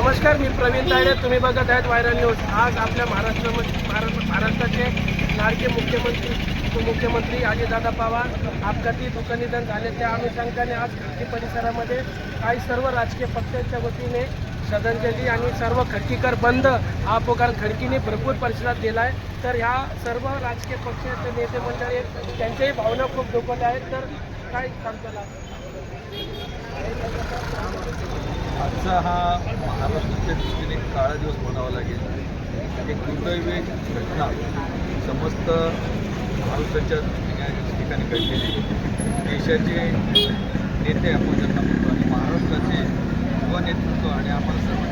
नमस्कार, मी प्रवीण तायडे. तुम्ही बघत आहेत व्हायरल न्यूज. आज आपल्या महाराष्ट्राचे लाडके उपमुख्यमंत्री अजितदादा पवार अपघाती दुःखनिधन झाले. त्या अनुषंगाने आज खडकी परिसरामध्ये काही सर्व राजकीय पक्षांच्या वतीने श्रद्धांजली आणि सर्व खडकीकर बंद हा पुकार खडकीने भरपूर परिसरात दिला आहे. तर ह्या सर्व राजकीय पक्षाचे नेते मंडळी त्यांच्याही भावना खूप दुखवल्या आहेत. तर काय सांगताना आजचा हा महाराष्ट्राच्या दृष्टीने काळा दिवस म्हणावा लागेल. एक दुर्दैवी घटना समस्त महाराष्ट्राच्या दृष्टीने ठिकाणी घडलेली. देशाचे नेते आपण ज्यांना म्हणतो आणि महाराष्ट्राचे युवा नेतृत्व आणि आम्हाला सर्व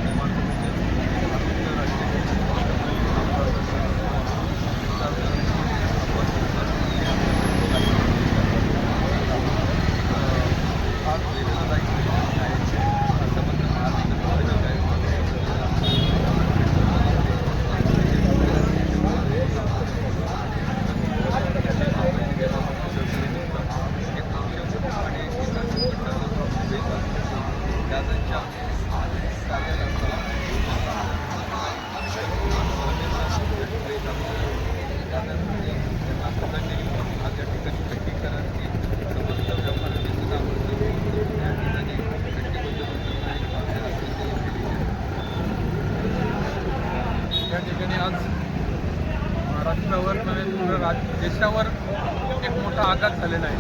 या ठिकाणी आज महाराष्ट्रावर पूर्ण देशावर एक मोठा आघात झालेला आहे.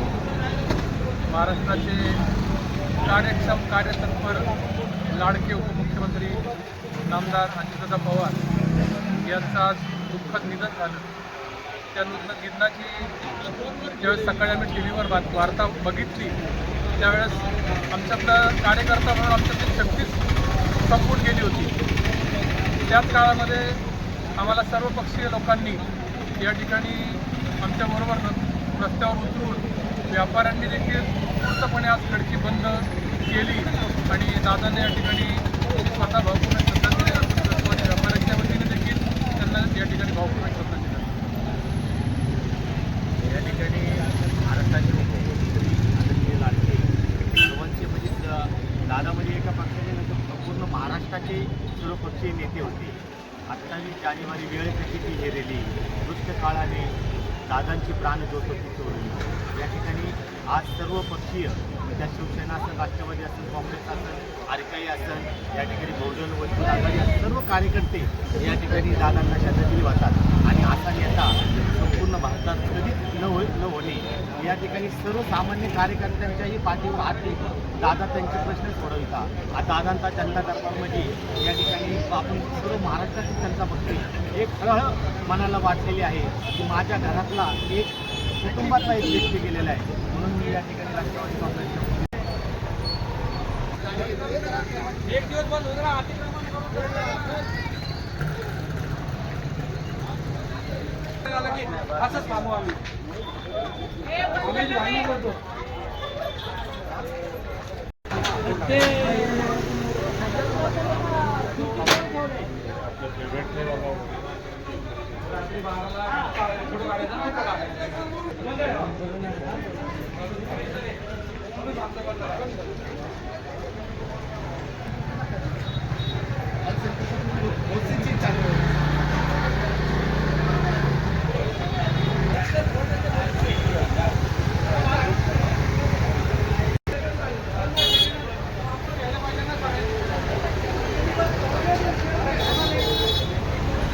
महाराष्ट्राचे कार्यक्षम कार्यतत्पर लाडके उपमुख्यमंत्री नामदार अजितदादा पवार यांचं आज दुःखद निधन झालं. त्या निधनाची ज्यावेळेस सकाळी आम्ही टी व्हीवर वार्ता बघितली त्यावेळेस आमच्यातलं कार्यकर्ता म्हणून आमच्यातली शक्तीच संपून गेली होती. त्याच काळामध्ये आम्हाला सर्वपक्षीय लोकांनी या ठिकाणी आमच्याबरोबर रस्त्यावर उतरून व्यापाऱ्यांनी देखील पूर्णपणे आज खडकी बंद केली आणि दादाने या ठिकाणी स्वतः भावपूर्ण श्रद्धांजली अर्पण करतो आणि व्यापाऱ्यांच्या वतीने देखील त्यांना या ठिकाणी भावपूर्ण श्रद्धांजली या ठिकाणी महाराष्ट्राचे उपमुख्यमंत्री आदरणीय लाडके सर्वांचे म्हणजे दादा म्हणजे एका पक्षाचे संपूर्ण महाराष्ट्राचे सर्वपक्षीय नेते होते. 28 जानेवारी वेळ कशी ती हेरेली, दुष्टकाळाने दादांची प्राणज्योत होती चोरली. या ठिकाणी आज सर्व पक्षीय त्या शिवसेना असेल, राष्ट्रवादी असेल, काँग्रेस असेल, आरकाई असेल, या ठिकाणी बहुजन वंचित आघाडी असेल, सर्व कार्यकर्ते या ठिकाणी दादांना श्रद्धांजली वाहतात. आणि असा नेता संपूर्ण भारतात कधीच न होणे या ठिकाणी सर्वसामान्य कार्यकर्त्यांच्याही पाठीवर हात दादा त्यांचे प्रश्न सोडविता. दादांचा जनता दरबारमध्ये या ठिकाणी आपण सर्व महाराष्ट्रातील जनता बघते एक हळहळ मनाला वाटलेली आहे की माझ्या घरातला एक कुटुंबातला एक व्यक्ती गेलेला आहे. म्हणून मी या ठिकाणी राष्ट्रवादी काँग्रेसच्या एक दिवस बंद होतं असंच थांबू आम्ही करतो.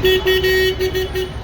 Beep beep beep beep beep.